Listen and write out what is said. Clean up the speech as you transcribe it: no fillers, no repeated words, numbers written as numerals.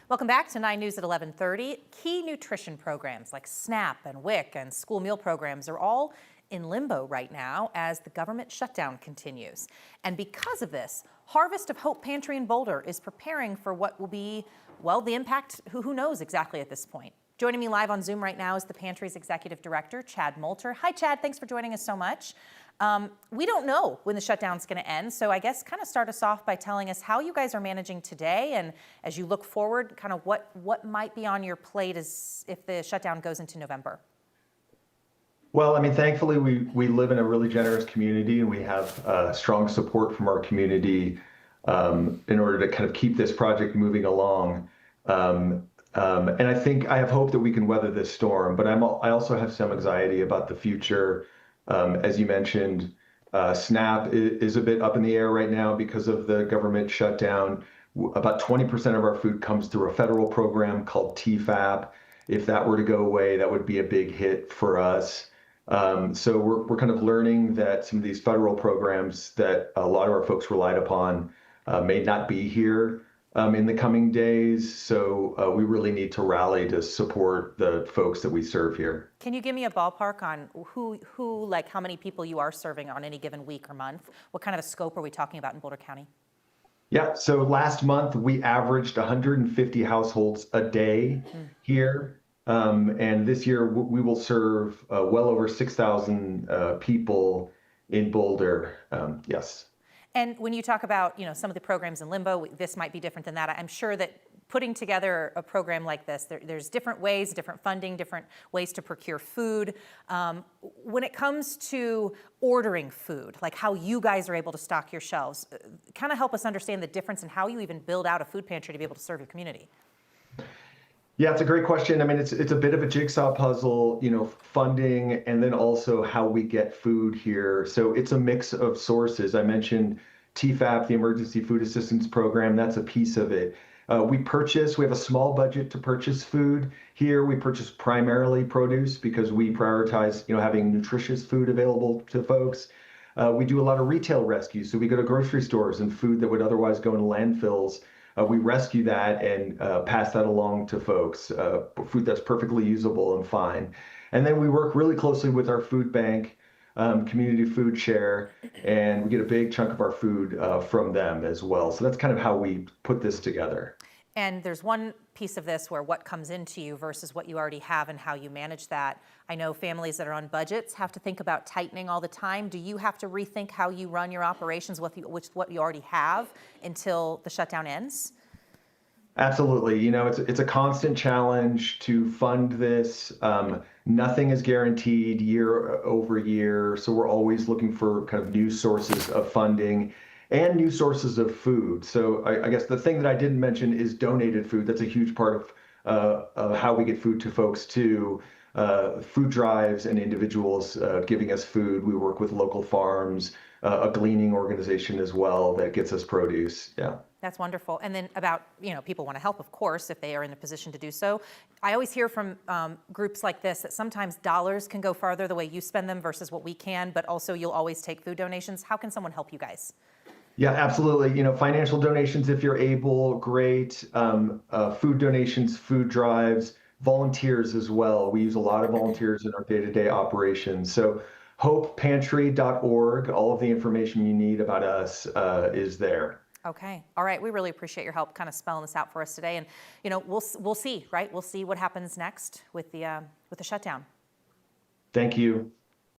Welcome back to 9 News at 11:30. Key nutrition programs like SNAP and WIC and school meal programs are all in limbo right now as the government shutdown continues. And because of this, Harvest of Hope Pantry in Boulder is preparing for what will be, well, the impact, who knows exactly at this point. Joining me live on Zoom right now is the Pantry's Executive Director, Chad Moulter. Hi, Chad. Thanks for joining us so much. We don't know when the shutdown's going to end, so I guess kind of start us off by telling us how you guys are managing today, and as you look forward, kind of what might be on your plate as if the shutdown goes into November. Well, I mean, thankfully, we live in a really generous community, and we have strong support from our community in order to kind of keep this project moving along. And I think I have hope that we can weather this storm, but I also have some anxiety about the future. As you mentioned, SNAP is a bit up in the air right now because of the government shutdown. About 20% of our food comes through a federal program called TFAP. If that were to go away, that would be a big hit for us. So we're kind of learning that some of these federal programs that a lot of our folks relied upon may not be here in the coming days. So we really need to rally to support the folks that we serve here. Can you give me a ballpark on like how many people you are serving on any given week or month? What kind of a scope are we talking about in Boulder County? Yeah, so last month we averaged 150 households a day here. And this year we will serve well over 6,000 people in Boulder. Yes. And when you talk about, some of the programs in limbo, this might be different than that. I'm sure that putting together a program like this, there's different ways, different funding, different ways to procure food. When it comes to ordering food, like how you guys are able to stock your shelves, kind of help us understand the difference in how you even build out a food pantry to be able to serve your community. Yeah, it's a great question. I mean, it's a bit of a jigsaw puzzle, funding, and then also how we get food here. So it's a mix of sources. I mentioned TFAP, the Emergency Food Assistance Program. That's a piece of it. We have a small budget to purchase food here. We purchase primarily produce because we prioritize, having nutritious food available to folks. We do a lot of retail rescues. So we go to grocery stores and food that would otherwise go in landfills. We rescue that and pass that along to folks, food that's perfectly usable and fine. And then we work really closely with our food bank, community food share, and we get a big chunk of our food from them as well. So that's kind of how we put this together. And there's one piece of this where what comes into you versus what you already have and how you manage that. I know families that are on budgets have to think about tightening all the time. Do you have to rethink how you run your operations with what you already have until the shutdown ends? Absolutely. It's a constant challenge to fund this. Nothing is guaranteed year over year. So we're always looking for kind of new sources of funding and new sources of food. So I guess the thing that I didn't mention is donated food. That's a huge part of how we get food to folks too. Food drives and individuals giving us food. We work with local farms, a gleaning organization as well that gets us produce. Yeah. That's wonderful. And then about, people want to help, of course, if they are in a position to do so. I always hear from groups like this that sometimes dollars can go farther the way you spend them versus what we can, but also you'll always take food donations. How can someone help you guys? Yeah, absolutely. Financial donations, if you're able, great. Food donations, food drives, volunteers as well. We use a lot of volunteers in our day-to-day operations. So hopepantry.org, all of the information you need about us is there. Okay. All right. We really appreciate your help kind of spelling this out for us today. And, we'll see, right? We'll see what happens next with the shutdown. Thank you.